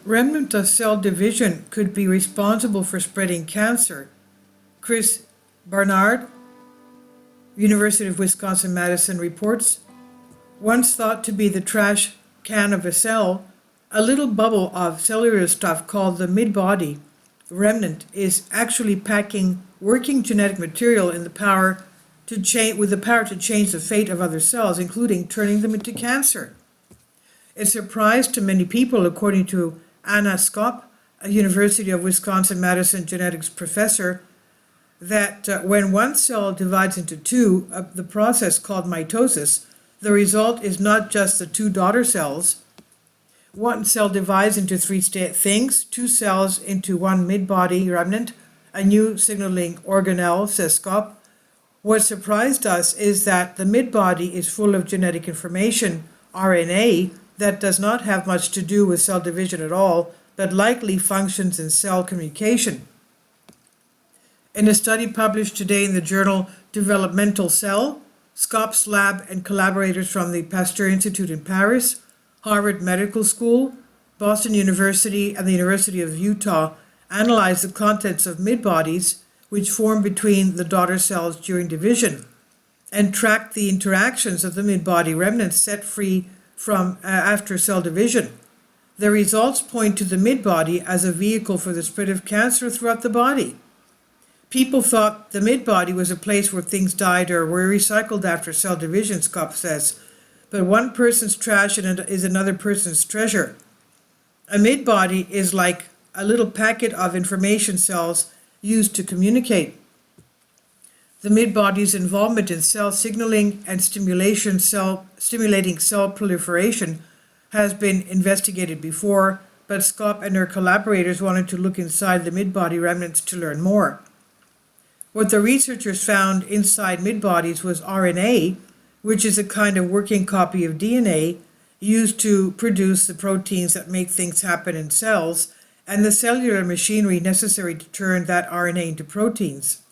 remnant of cell division could be responsible for spreading cancer. Chris Barnard, University of Wisconsin-Madison reports, once thought to be the trash can of a cell, a little bubble of cellular stuff called the mid-body remnant is actually packing working genetic material in the power to with the power to change the fate of other cells, including turning them into cancer. It surprised to many people, according to Anna Skop, a University of Wisconsin-Madison genetics professor, that when one cell divides into two, the process called mitosis, the result is not just the two daughter cells. One cell divides into three things, two cells into one mid-body remnant, a new signaling organelle, says Skop. What surprised us is that the mid-body is full of genetic information, RNA, that does not have much to do with cell division at all, but likely functions in cell communication. In a study published today in the journal Developmental Cell, Skop Lab and collaborators from the Pasteur Institute in Paris, Harvard Medical School, Boston University, and the University of Utah analyzed the contents of mid-bodies which form between the daughter cells during division and tracked the interactions of the mid-body remnants set free from after cell division. The results point to the mid-body as a vehicle for the spread of cancer throughout the body. People thought the mid-body was a place where things died or were recycled after cell division, Skop says, but one person's trash is another person's treasure. A mid-body is like a little packet of information cells used to communicate. The mid-body's involvement in cell signaling and stimulating cell proliferation has been investigated before, but Skop and her collaborators wanted to look inside the mid-body remnants to learn more. What the researchers found inside mid-bodies was RNA, which is a kind of working copy of DNA used to produce the proteins that make things happen in cells, and the cellular machinery necessary to turn that RNA into proteins.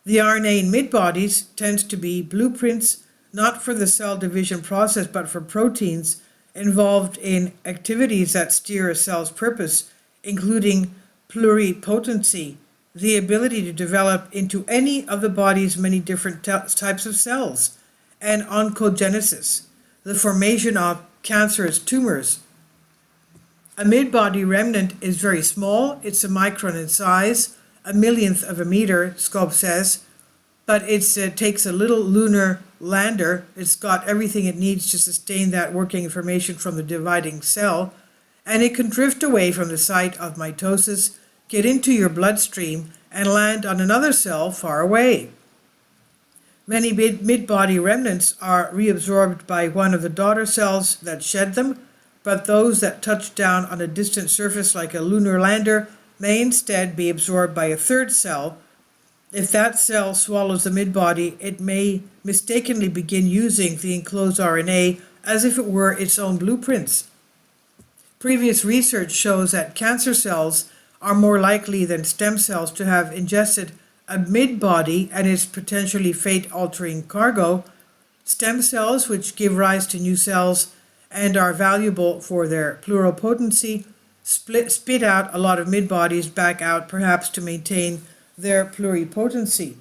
The RNA in mid-bodies tends to be blueprints not for the cell division process but for proteins involved in activities that steer a cell's purpose, including pluripotency, the ability to develop into any of the body's many different types of cells, and oncogenesis, the formation of cancerous tumors. A mid-body remnant is very small. It's a micron in size, a millionth of a meter, Skop says, but it takes a little lunar lander. It's got everything it needs to sustain that working information from the dividing cell, and it can drift away from the site of mitosis, get into your bloodstream, and land on another cell far away. Many mid-body remnants are reabsorbed by one of the daughter cells that shed them, but those that touch down on a distant surface like a lunar lander may instead be absorbed by a third cell. If that cell swallows the mid-body, it may mistakenly begin using the enclosed RNA as if it were its own blueprints. Previous research shows that cancer cells are more likely than stem cells to have ingested a mid-body and its potentially fate-altering cargo. Stem cells, which give rise to new cells and are valuable for their pluripotency, spit out a lot of mid-bodies back out, perhaps to maintain their pluripotency.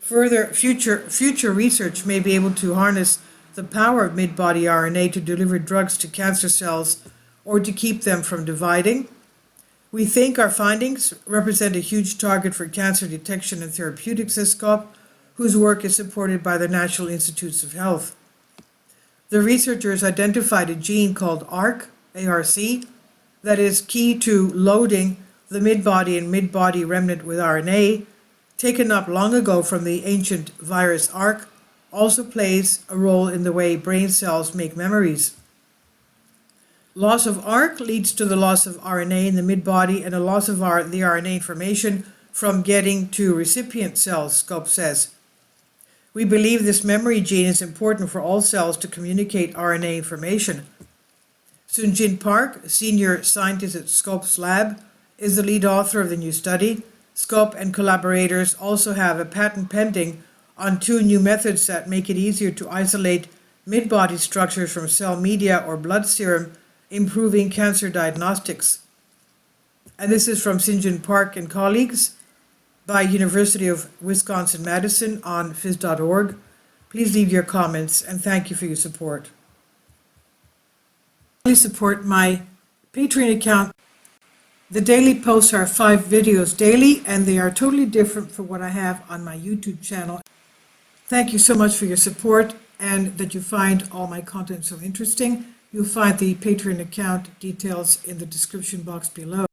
Further, future research may be able to harness the power of mid-body RNA to deliver drugs to cancer cells or to keep them from dividing. We think our findings represent a huge target for cancer detection and therapeutics, says Skop, whose work is supported by the National Institutes of Health. The researchers identified a gene called ARC, ARC, that is key to loading the mid-body and mid-body remnant with RNA, taken up long ago from the ancient virus ARC, also plays a role in the way brain cells make memories. Loss of ARC leads to the loss of RNA in the mid-body and a loss of the RNA information from getting to recipient cells, Skop says. We believe this memory gene is important for all cells to communicate RNA information. Soonjin Park, senior scientist at Skop Lab, is the lead author of the new study. Skop and collaborators also have a patent pending on 2 new methods that make it easier to isolate mid-body structures from cell media or blood serum improving cancer diagnostics. And this is from St. John Park and colleagues by University of Wisconsin-Madison on phys.org. Please leave your comments and thank you for your support. Please support my Patreon account. The daily posts are 5 videos daily, and they are totally different from what I have on my YouTube channel. Thank you so much for your support and that you find all my content so interesting. You'll find the Patreon account details in the description box below.